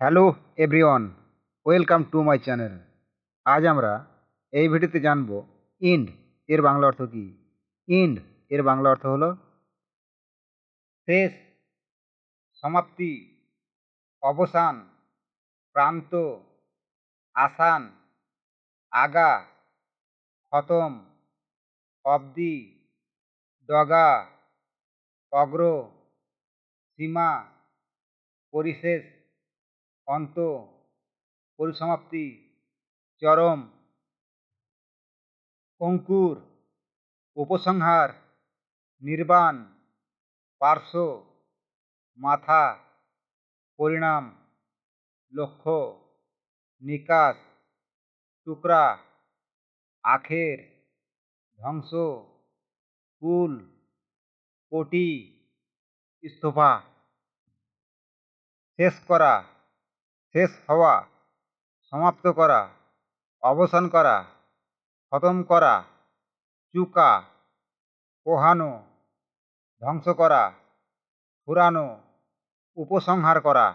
Hello everyone, welcome to my channel. আজ আমরা এই ভিডিওতে জানব ইন্ড এর বাংলা অর্থ কী। ইন্ড এর বাংলা অর্থ হলো শেষ, সমাপ্তি, অবসান, প্রান্ত, আসান, আগা, খতম, অবধি, ডগা, অগ্র, সীমা, পরিশেষ, অন্ত, পরিসমাপ্তি, চরম, অঙ্কুর, উপসংহার, নির্বাণ, পার্শ্ব, মাথা, পরিণাম, লক্ষ্য, নিকাশ, টুকরা, আখের, ধ্বংস, কুল, কোটি, স্তূপা। শেষ করা, শেষ হওয়া, সমাপ্ত করা, অবসান করা, খতম করা, চুকা, পোহানো, ধ্বংস করা, ফুরানো, উপসংহার করা।